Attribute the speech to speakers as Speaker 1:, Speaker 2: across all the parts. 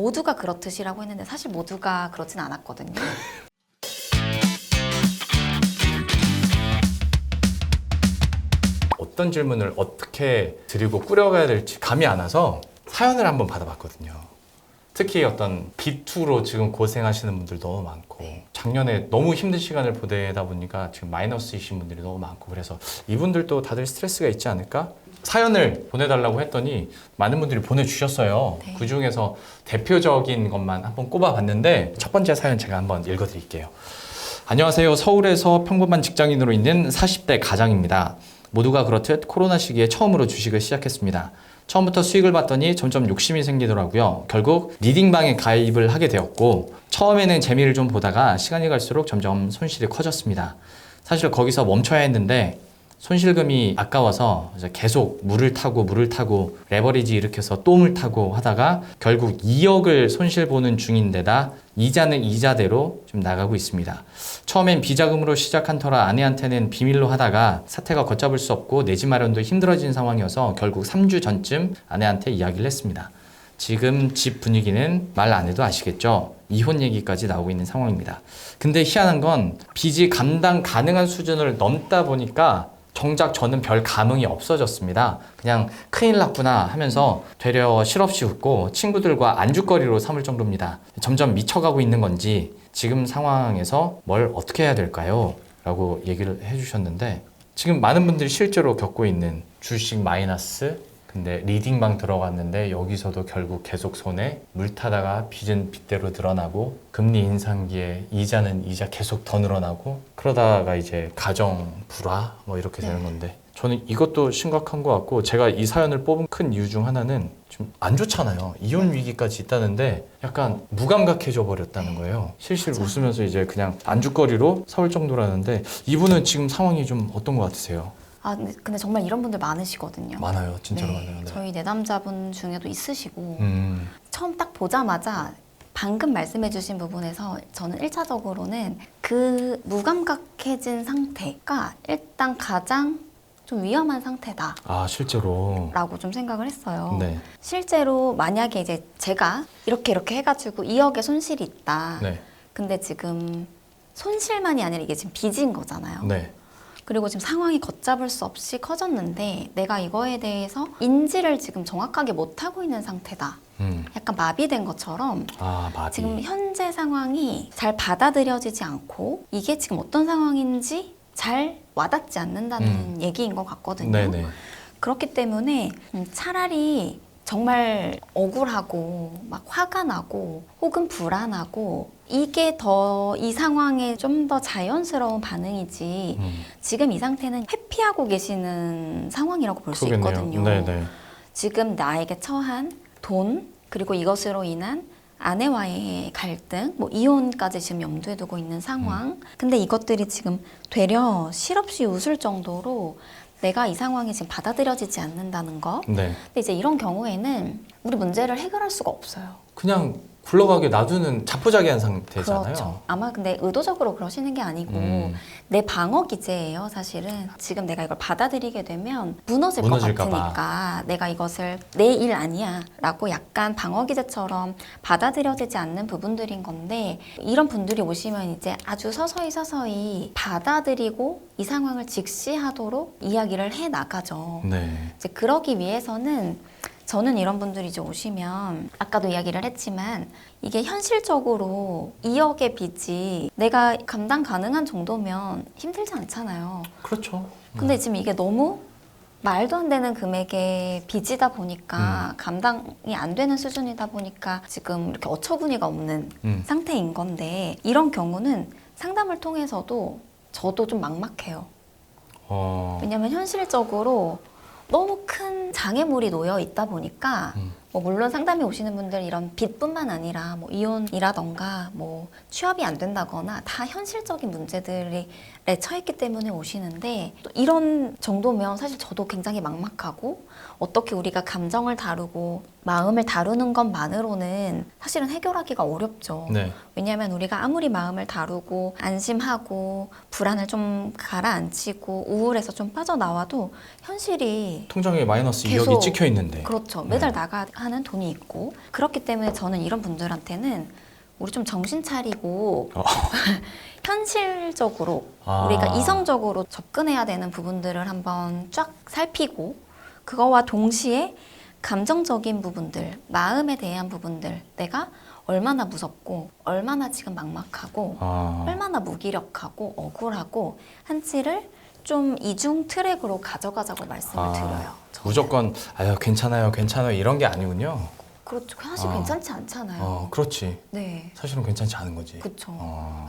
Speaker 1: 모두가 그렇듯이라고 했는데 사실 모두가 그렇진 않았거든요.
Speaker 2: 어떤 질문을 어떻게 드리고 꾸려가야 될지 감이 안 와서 사연을 한번 받아봤거든요. 특히 어떤 B2로 지금 고생하시는 분들 너무 많고 작년에 너무 힘든 시간을 보내다 보니까 지금 마이너스이신 분들이 너무 많고 그래서 이분들도 다들 스트레스가 있지 않을까? 사연을 보내달라고 했더니 많은 분들이 보내주셨어요.
Speaker 1: 네.
Speaker 2: 그중에서 대표적인 것만 한번 꼽아봤는데 첫 번째 사연 제가 한번 읽어드릴게요. 안녕하세요. 서울에서 평범한 직장인으로 있는 40대 가장입니다. 모두가 그렇듯 코로나 시기에 처음으로 주식을 시작했습니다. 처음부터 수익을 봤더니 점점 욕심이 생기더라고요. 결국 리딩방에 가입을 하게 되었고 처음에는 재미를 좀 보다가 시간이 갈수록 점점 손실이 커졌습니다. 사실 거기서 멈춰야 했는데 손실금이 아까워서 이제 계속 물을 타고 레버리지 일으켜서 또 물 타고 하다가 결국 2억을 손실 보는 중인데다 이자는 이자대로 좀 나가고 있습니다. 처음엔 비자금으로 시작한 터라 아내한테는 비밀로 하다가 사태가 걷잡을 수 없고 내 집 마련도 힘들어진 상황이어서 결국 3주 전쯤 아내한테 이야기를 했습니다. 지금 집 분위기는 말 안 해도 아시겠죠? 이혼 얘기까지 나오고 있는 상황입니다. 근데 희한한 건 빚이 감당 가능한 수준을 넘다 보니까 정작 저는 별 감흥이 없어졌습니다. 그냥 큰일 났구나 하면서 되려 실없이 웃고 친구들과 안주거리로 삼을 정도입니다. 점점 미쳐가고 있는 건지 지금 상황에서 뭘 어떻게 해야 될까요? 라고 얘기를 해주셨는데 지금 많은 분들이 실제로 겪고 있는 주식 마이너스 근데 리딩방 들어갔는데 여기서도 결국 계속 손에 물 타다가 빚은 빚대로 늘어나고 금리 인상기에 이자는 이자 계속 더 늘어나고 그러다가 이제 가정 불화 뭐 이렇게 되는 건데 저는 이것도 심각한 것 같고 제가 이 사연을 뽑은 큰 이유 중 하나는 좀 안 좋잖아요. 이혼 위기까지 있다는데 약간 무감각해져 버렸다는 거예요. 실실
Speaker 1: 맞아.
Speaker 2: 웃으면서 이제 그냥 안주거리로 서울 정도라는데 이분은 지금 상황이 좀 어떤 것 같으세요?
Speaker 1: 아, 근데 정말 이런 분들 많으시거든요.
Speaker 2: 많아요. 진짜로
Speaker 1: 네,
Speaker 2: 많아요. 네.
Speaker 1: 저희 내담자분 중에도 있으시고 처음 딱 보자마자 방금 말씀해주신 부분에서 저는 1차적으로는 그 무감각해진 상태가 일단 가장 좀 위험한 상태다.
Speaker 2: 아 실제로
Speaker 1: 라고 좀 생각을 했어요.
Speaker 2: 네.
Speaker 1: 실제로 만약에 이제 제가 이렇게 해가지고 2억의 손실이 있다.
Speaker 2: 네.
Speaker 1: 근데 지금 손실만이 아니라 이게 지금 빚인 거잖아요.
Speaker 2: 네.
Speaker 1: 그리고 지금 상황이 걷잡을 수 없이 커졌는데 내가 이거에 대해서 인지를 지금 정확하게 못하고 있는 상태다. 약간 마비된 것처럼
Speaker 2: 아 마비.
Speaker 1: 지금 현재 상황이 잘 받아들여지지 않고 이게 지금 어떤 상황인지 잘 와닿지 않는다는 얘기인 것 같거든요.
Speaker 2: 네네.
Speaker 1: 그렇기 때문에 차라리 정말 억울하고 막 화가 나고 혹은 불안하고 이게 더 이 상황에 좀 더 자연스러운 반응이지 지금 이 상태는 회피하고 계시는 상황이라고 볼 수 있거든요.
Speaker 2: 네네.
Speaker 1: 지금 나에게 처한 돈 그리고 이것으로 인한 아내와의 갈등, 뭐 이혼까지 지금 염두에 두고 있는 상황. 근데 이것들이 지금 되려 실없이 웃을 정도로 내가 이 상황이 지금 받아들여지지 않는다는 거.
Speaker 2: 네.
Speaker 1: 근데 이제 이런 경우에는 우리 문제를 해결할 수가 없어요.
Speaker 2: 그냥 굴러가게 놔두는 자포자기한 상태잖아요.
Speaker 1: 그렇죠. 아마 근데 의도적으로 그러시는 게 아니고 내 방어 기제예요, 사실은. 지금 내가 이걸 받아들이게 되면 무너질 것
Speaker 2: 무너질까
Speaker 1: 같으니까 내가 이것을 내 일 아니야 라고 약간 방어 기제처럼 받아들여지지 않는 부분들인 건데 이런 분들이 오시면 이제 아주 서서히 받아들이고 이 상황을 직시하도록 이야기를 해 나가죠.
Speaker 2: 네.
Speaker 1: 이제 그러기 위해서는 저는 이런 분들이 이제 오시면 아까도 이야기를 했지만 이게 현실적으로 2억의 빚이 내가 감당 가능한 정도면 힘들지 않잖아요.
Speaker 2: 그렇죠.
Speaker 1: 근데 지금 이게 너무 말도 안 되는 금액의 빚이다 보니까 감당이 안 되는 수준이다 보니까 지금 이렇게 어처구니가 없는 상태인 건데 이런 경우는 상담을 통해서도 저도 좀 막막해요. 왜냐면 현실적으로 너무 큰 장애물이 놓여 있다 보니까 뭐 물론 상담에 오시는 분들 이런 빚뿐만 아니라 뭐 이혼이라던가 뭐 취업이 안 된다거나 다 현실적인 문제들에 처했기 때문에 오시는데 또 이런 정도면 사실 저도 굉장히 막막하고 어떻게 우리가 감정을 다루고 마음을 다루는 것만으로는 사실은 해결하기가 어렵죠.
Speaker 2: 네.
Speaker 1: 왜냐하면 우리가 아무리 마음을 다루고 안심하고 불안을 좀 가라앉히고 우울해서 좀 빠져나와도 현실이
Speaker 2: 통장에 마이너스
Speaker 1: 계속
Speaker 2: 2억이 찍혀 있는데.
Speaker 1: 그렇죠. 매달 나가야 하는 돈이 있고 그렇기 때문에 저는 이런 분들한테는 우리 좀 정신 차리고 현실적으로 우리가 이성적으로 접근해야 되는 부분들을 한번 쫙 살피고 그거와 동시에 감정적인 부분들, 마음에 대한 부분들, 내가 얼마나 무섭고 얼마나 지금 막막하고 얼마나 무기력하고 억울하고 한지를 좀 이중 트랙으로 가져가자고 말씀을 드려요. 저는.
Speaker 2: 무조건 아유 괜찮아요 이런 게 아니군요.
Speaker 1: 그렇죠. 사실 괜찮지 않잖아요.
Speaker 2: 그렇지.
Speaker 1: 네.
Speaker 2: 사실은 괜찮지 않은 거지.
Speaker 1: 그렇죠.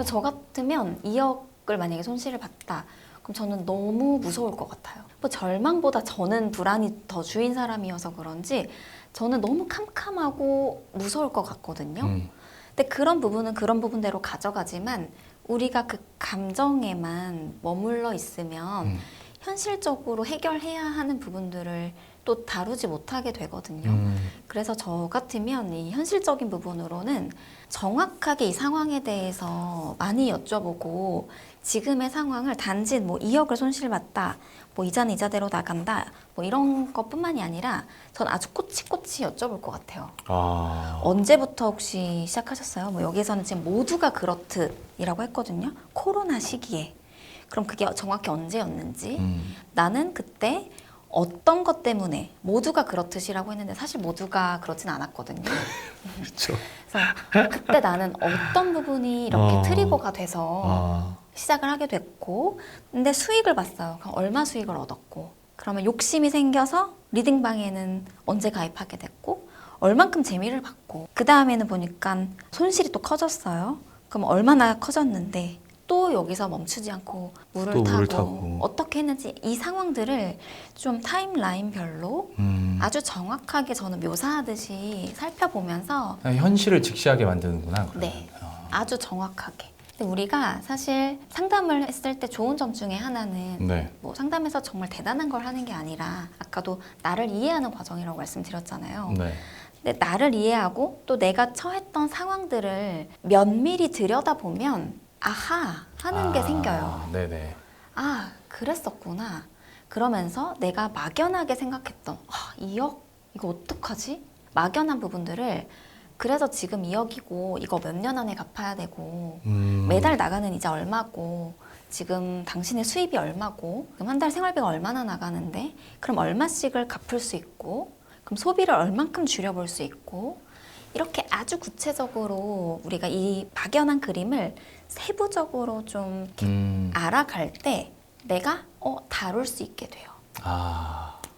Speaker 1: 저 같으면 2억을 만약에 손실을 봤다. 그럼 저는 너무 무서울 것 같아요. 뭐 절망보다 저는 불안이 더 주인 사람이어서 그런지 저는 너무 캄캄하고 무서울 것 같거든요. 근데 그런 부분은 그런 부분대로 가져가지만 우리가 그 감정에만 머물러 있으면 현실적으로 해결해야 하는 부분들을 또 다루지 못하게 되거든요. 그래서 저 같으면 이 현실적인 부분으로는 정확하게 이 상황에 대해서 많이 여쭤보고 지금의 상황을 단지 뭐 2억을 손실봤다, 뭐 이자는 이자대로 나간다, 뭐 이런 것뿐만이 아니라 전 아주 꼬치꼬치 여쭤볼 것 같아요. 언제부터 혹시 시작하셨어요? 뭐 여기서는 지금 모두가 그렇듯이라고 했거든요. 코로나 시기에. 그럼 그게 정확히 언제였는지 나는 그때 어떤 것 때문에 모두가 그렇듯이라고 했는데 사실 모두가 그렇진 않았거든요.
Speaker 2: 그렇죠.
Speaker 1: 그래서 그때 나는 어떤 부분이 이렇게 트리거가 돼서 시작을 하게 됐고 근데 수익을 봤어요. 그럼 얼마 수익을 얻었고 그러면 욕심이 생겨서 리딩방에는 언제 가입하게 됐고 얼만큼 재미를 받고 그 다음에는 보니까 손실이 또 커졌어요. 그럼 얼마나 커졌는데 또 여기서 멈추지 않고 물을 타고 어떻게 했는지 이 상황들을 좀 타임라인별로 아주 정확하게 저는 묘사하듯이 살펴보면서
Speaker 2: 현실을 직시하게 만드는구나. 그러면.
Speaker 1: 네, 아주 정확하게. 근데 우리가 사실 상담을 했을 때 좋은 점 중에 하나는 뭐 상담에서 정말 대단한 걸 하는 게 아니라 아까도 나를 이해하는 과정이라고 말씀드렸잖아요. 근데 나를 이해하고 또 내가 처했던 상황들을 면밀히 들여다보면 아하 하는 게 생겨요.
Speaker 2: 네네.
Speaker 1: 아 그랬었구나. 그러면서 내가 막연하게 생각했던 2억? 이거 어떡하지? 막연한 부분들을 그래서 지금 2억이고 이거 몇 년 안에 갚아야 되고 매달 나가는 이자 얼마고 지금 당신의 수입이 얼마고 그럼 한 달 생활비가 얼마나 나가는데 그럼 얼마씩을 갚을 수 있고 그럼 소비를 얼만큼 줄여볼 수 있고 이렇게 아주 구체적으로 우리가 이 막연한 그림을 세부적으로 좀 이렇게 알아갈 때 내가 다룰 수 있게 돼요.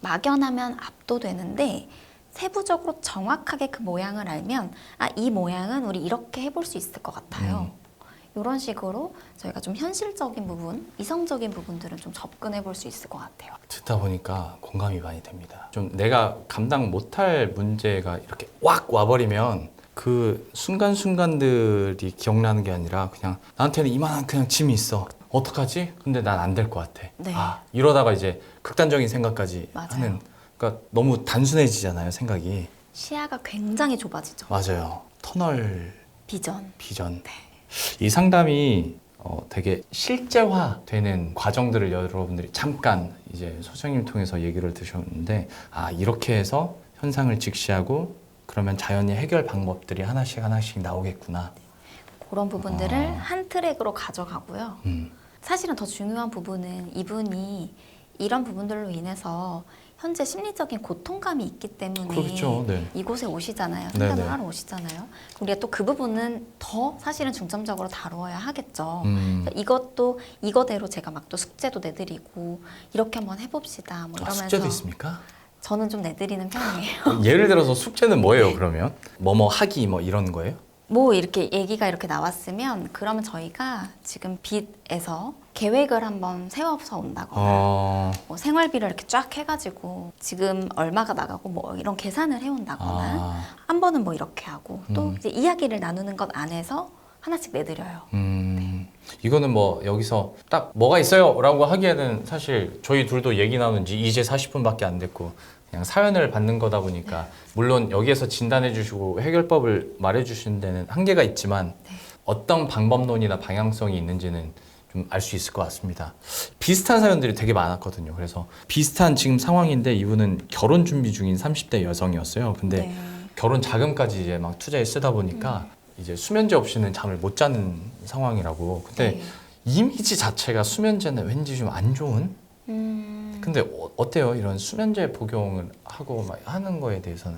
Speaker 1: 막연하면 압도되는데 세부적으로 정확하게 그 모양을 알면 이 모양은 우리 이렇게 해볼 수 있을 것 같아요. 이런 식으로 저희가 좀 현실적인 부분, 이성적인 부분들은 좀 접근해 볼 수 있을 것 같아요.
Speaker 2: 듣다 보니까 공감이 많이 됩니다. 좀 내가 감당 못할 문제가 이렇게 확 와버리면 그 순간순간들이 기억나는 게 아니라 그냥 나한테는 이만한 그냥 짐이 있어. 어떡하지? 근데 난 안 될 것 같아.
Speaker 1: 네.
Speaker 2: 이러다가 이제 극단적인 생각까지
Speaker 1: 맞아요.
Speaker 2: 하는. 그러니까 너무 단순해지잖아요, 생각이.
Speaker 1: 시야가 굉장히 좁아지죠.
Speaker 2: 맞아요. 터널
Speaker 1: 비전.
Speaker 2: 네. 이 상담이 되게 실제화되는 과정들을 여러분들이 잠깐 이제 소장님 통해서 얘기를 드셨는데 이렇게 해서 현상을 직시하고 그러면 자연히 해결 방법들이 하나씩 나오겠구나.
Speaker 1: 그런 부분들을 한 트랙으로 가져가고요. 사실은 더 중요한 부분은 이분이 이런 부분들로 인해서 현재 심리적인 고통감이 있기 때문에
Speaker 2: 그렇죠. 네.
Speaker 1: 이곳에 오시잖아요. 상담을
Speaker 2: 네네.
Speaker 1: 하러 오시잖아요. 우리가 또 그 부분은 더 사실은 중점적으로 다루어야 하겠죠. 이것도 이거대로 제가 막 또 숙제도 내드리고 이렇게 한번 해봅시다. 뭐 이러면서
Speaker 2: 숙제도 있습니까?
Speaker 1: 저는 좀 내드리는 편이에요.
Speaker 2: 예를 들어서 숙제는 뭐예요, 그러면? 뭐뭐 하기 뭐 이런 거예요?
Speaker 1: 뭐 이렇게 얘기가 이렇게 나왔으면 그러면 저희가 지금 빚에서 계획을 한번 세워서 온다거나 뭐 생활비를 이렇게 쫙 해가지고 지금 얼마가 나가고 뭐 이런 계산을 해온다거나 한 번은 뭐 이렇게 하고 또 이제 이야기를 나누는 것 안에서 하나씩 내드려요.
Speaker 2: 이거는 뭐 여기서 딱 뭐가 있어요 라고 하기에는 사실 저희 둘도 얘기 나눈 지 이제 40분밖에 안 됐고 그냥 사연을 받는 거다 보니까 물론 여기에서 진단해 주시고 해결법을 말해 주시는 데는 한계가 있지만 어떤 방법론이나 방향성이 있는지는 좀 알 수 있을 것 같습니다. 비슷한 사연들이 되게 많았거든요. 그래서 비슷한 지금 상황인데 이분은 결혼 준비 중인 30대 여성이었어요. 근데
Speaker 1: 네.
Speaker 2: 결혼 자금까지 이제 막 투자에 쓰다 보니까 이제 수면제 없이는 잠을 못 자는 상황이라고. 근데
Speaker 1: 네.
Speaker 2: 이미지 자체가 수면제는 왠지 좀 안 좋은? 근데 어때요? 이런 수면제 복용을 하고 막 하는 거에 대해서는?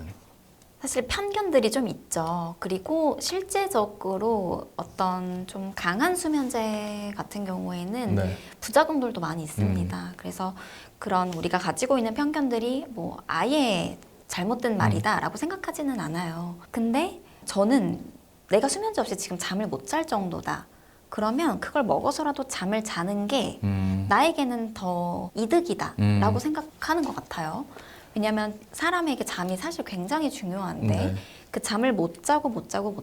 Speaker 1: 사실 편견들이 좀 있죠. 그리고 실제적으로 어떤 좀 강한 수면제 같은 경우에는
Speaker 2: 네.
Speaker 1: 부작용들도 많이 있습니다. 그래서 그런 우리가 가지고 있는 편견들이 뭐 아예 잘못된 말이다라고 생각하지는 않아요. 근데 저는 내가 수면제 없이 지금 잠을 못 잘 정도다. 그러면 그걸 먹어서라도 잠을 자는 게 나에게는 더 이득이다라고 생각하는 것 같아요. 왜냐하면 사람에게 잠이 사실 굉장히 중요한데
Speaker 2: 네.
Speaker 1: 그 잠을 못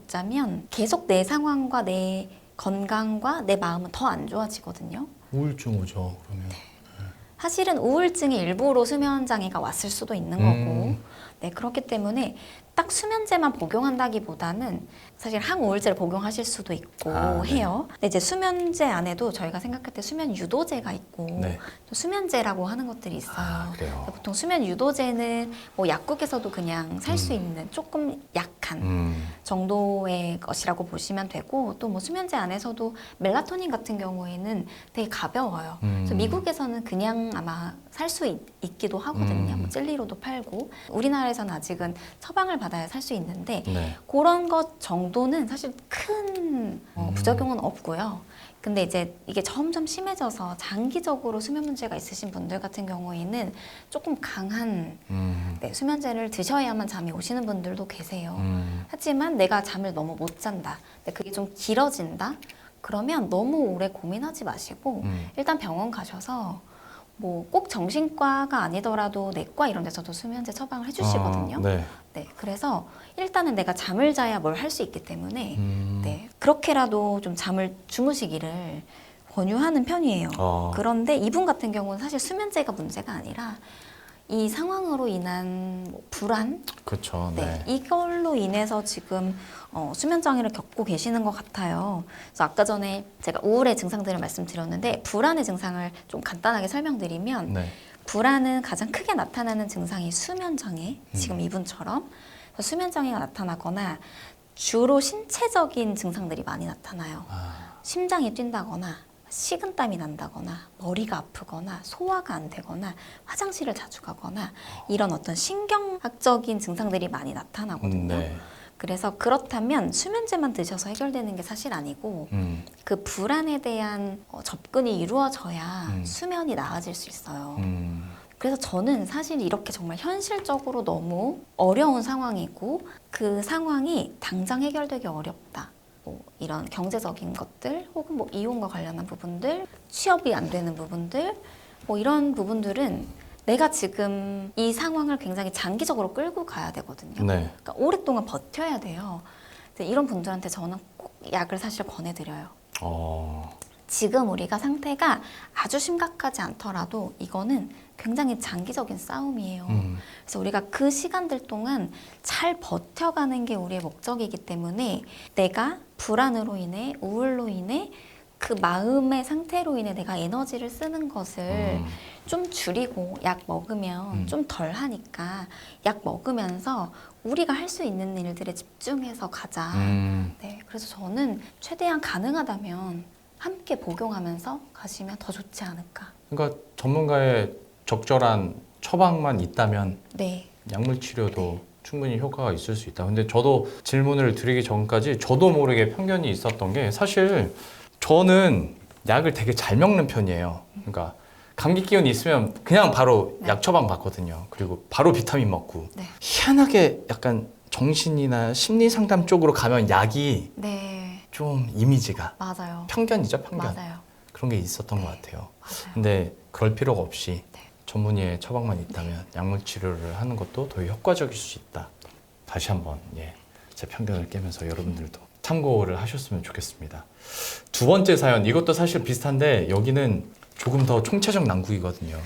Speaker 1: 자면 계속 내 상황과 내 건강과 내 마음은 더 안 좋아지거든요.
Speaker 2: 우울증 오죠, 그러면.
Speaker 1: 사실은 우울증이 일부러 수면 장애가 왔을 수도 있는 거고, 네, 그렇기 때문에 딱 수면제만 복용한다기보다는 사실 항우울제를 복용하실 수도 있고
Speaker 2: 네.
Speaker 1: 해요. 근데 이제 수면제 안에도 저희가 생각할 때 수면 유도제가 있고
Speaker 2: 네.
Speaker 1: 또 수면제라고 하는 것들이 있어요.
Speaker 2: 그래요.
Speaker 1: 보통 수면 유도제는 뭐 약국에서도 그냥 살 수 있는 조금 약한 정도의 것이라고 보시면 되고, 또 뭐 수면제 안에서도 멜라토닌 같은 경우에는 되게 가벼워요. 그래서 미국에서는 그냥 아마 살 수 있기도 하거든요. 뭐 젤리로도 팔고, 우리나라에서는 아직은 처방을 받아야 살 수 있는데
Speaker 2: 네.
Speaker 1: 그런 것 정도는 사실 큰 부작용은 없고요. 근데 이제 이게 점점 심해져서 장기적으로 수면 문제가 있으신 분들 같은 경우에는 조금 강한 네, 수면제를 드셔야만 잠이 오시는 분들도 계세요. 하지만 내가 잠을 너무 못 잔다. 근데 그게 좀 길어진다. 그러면 너무 오래 고민하지 마시고 일단 병원 가셔서 뭐 꼭 정신과가 아니더라도 내과 이런 데서도 수면제 처방을 해주시거든요.
Speaker 2: 네.
Speaker 1: 네, 그래서 일단은 내가 잠을 자야 뭘 할 수 있기 때문에 네, 그렇게라도 좀 잠을 주무시기를 권유하는 편이에요. 그런데 이분 같은 경우는 사실 수면제가 문제가 아니라 이 상황으로 인한 뭐 불안,
Speaker 2: 그렇죠.
Speaker 1: 네, 이걸로 인해서 지금 수면 장애를 겪고 계시는 것 같아요. 그래서 아까 전에 제가 우울의 증상들을 말씀드렸는데 불안의 증상을 좀 간단하게 설명드리면
Speaker 2: 네.
Speaker 1: 불안은 가장 크게 나타나는 증상이 수면 장애, 지금 이분처럼 수면 장애가 나타나거나 주로 신체적인 증상들이 많이 나타나요. 심장이 뛴다거나 식은땀이 난다거나 머리가 아프거나 소화가 안 되거나 화장실을 자주 가거나 이런 어떤 신경학적인 증상들이 많이 나타나거든요.
Speaker 2: 네.
Speaker 1: 그래서 그렇다면 수면제만 드셔서 해결되는 게 사실 아니고 그 불안에 대한 접근이 이루어져야 수면이 나아질 수 있어요. 그래서 저는 사실 이렇게 정말 현실적으로 너무 어려운 상황이고 그 상황이 당장 해결되기 어렵다. 뭐 이런 경제적인 것들 혹은 뭐 이혼과 관련한 부분들, 취업이 안 되는 부분들, 뭐 이런 부분들은 내가 지금 이 상황을 굉장히 장기적으로 끌고 가야 되거든요.
Speaker 2: 네.
Speaker 1: 그러니까 오랫동안 버텨야 돼요. 근데 이런 분들한테 저는 꼭 약을 사실 권해드려요. 지금 우리가 상태가 아주 심각하지 않더라도 이거는 굉장히 장기적인 싸움이에요. 그래서 우리가 그 시간들 동안 잘 버텨가는 게 우리의 목적이기 때문에 내가 불안으로 인해, 우울로 인해 그 마음의 상태로 인해 내가 에너지를 쓰는 것을 좀 줄이고 약 먹으면 좀 덜 하니까 약 먹으면서 우리가 할 수 있는 일들에 집중해서 가자. 네, 그래서 저는 최대한 가능하다면 함께 복용하면서 가시면 더 좋지 않을까.
Speaker 2: 그러니까 전문가의 적절한 처방만 있다면
Speaker 1: 네.
Speaker 2: 약물 치료도 충분히 효과가 있을 수 있다. 근데 저도 질문을 드리기 전까지 저도 모르게 편견이 있었던 게 사실 저는 약을 되게 잘 먹는 편이에요. 그러니까 감기 기운이 있으면 그냥 바로 약 처방 받거든요. 그리고 바로 비타민 먹고.
Speaker 1: 네.
Speaker 2: 희한하게 약간 정신이나 심리 상담 쪽으로 가면 약이
Speaker 1: 네.
Speaker 2: 좀 이미지가
Speaker 1: 맞아요.
Speaker 2: 편견이죠, 편견.
Speaker 1: 맞아요.
Speaker 2: 그런 게 있었던 것 같아요.
Speaker 1: 맞아요.
Speaker 2: 근데 그럴 필요가 없이
Speaker 1: 네.
Speaker 2: 전문의의 처방만 있다면 약물 치료를 하는 것도 더 효과적일 수 있다. 다시 한번 제 편견을 깨면서 여러분들도 참고를 하셨으면 좋겠습니다. 두 번째 사연, 이것도 사실 비슷한데 여기는 조금 더 총체적 난국이거든요.